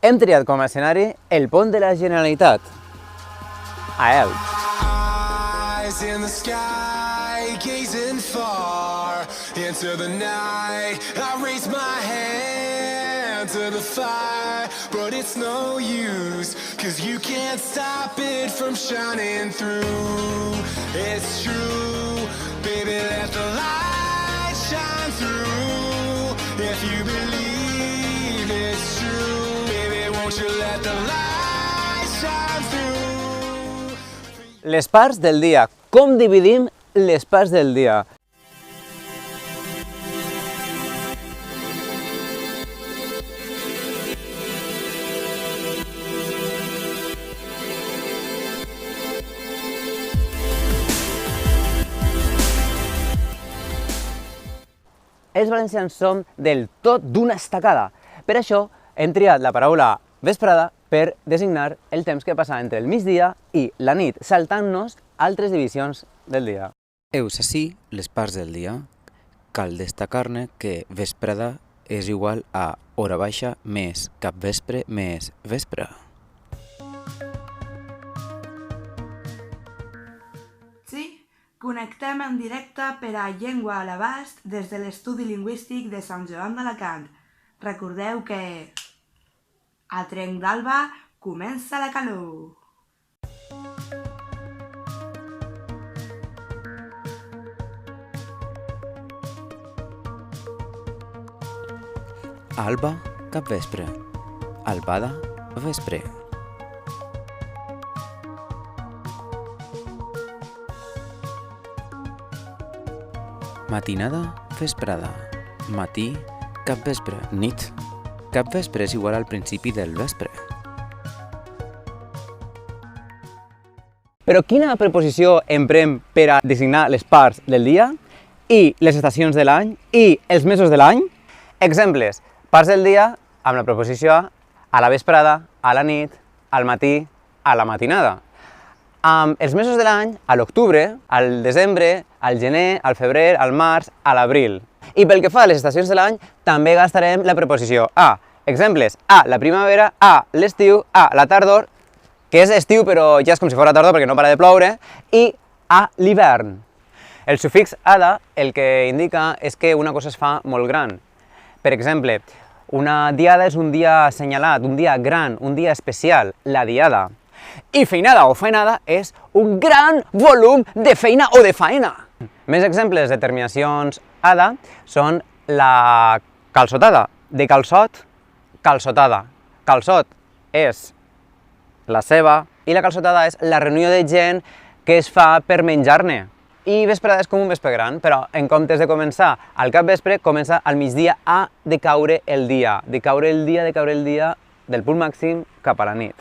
Hem triat com a escenari el pont de la Generalitat, a Elx. Eyes in the sky, gazing far into the night. I raise my hand to the fire, but it's no use, 'cause you can't stop it from shining through. It's true, baby, let the light shine through. If you believe it's true, baby, won't you let the light shine through. Les parts del dia. Com dividim les parts del dia? Els valencians som del tot d'una estacada. Per això hem triat la paraula vesprada per designar el temps que passa entre el migdia i la nit, saltant-nos altres divisions del dia. Heus ací les parts del dia. Cal destacar-ne que vesprada és igual a hora baixa més capvespre més vespre. Sí, connectem en directe per a Llengua a l'Abast des de l'Estudi Lingüístic de Sant Joan d'Alacant. Recordeu que a Trenc d'Alba comença la calor. Alba, capvespre. Albada, vespre. Matinada, vesprada. Matí, capvespre. Nit. Capvespre és igual al principi del vespre. Però quina preposició emprem per a designar les parts del dia i les estacions de l'any i els mesos de l'any? Exemples. Parts del dia amb la preposició a la vesprada, a la nit, al matí, a la matinada. Amb els mesos de l'any, a l'octubre, al desembre, al gener, al febrer, al març, a l'abril. I pel que fa a les estacions de l'any, també gastarem la preposició a. Exemples, a la primavera, a l'estiu, a la tardor, que és estiu però ja és com si fos tardor perquè no para de ploure, i a l'hivern. El sufix ada el que indica és que una cosa es fa molt gran. Per exemple, una diada és un dia assenyalat, un dia gran, un dia especial, la diada. I feinada o faenada és un gran volum de feina o de faena. Més exemples de terminacions ada són la calçotada. De calçot, calçotada. Calçot és la ceba i la calçotada és la reunió de gent que es fa per menjar-ne. I vesprada és com un vespre gran, però en comptes de començar al capvespre, comença al migdia a decaure el dia. Decaure el dia del punt màxim cap a la nit.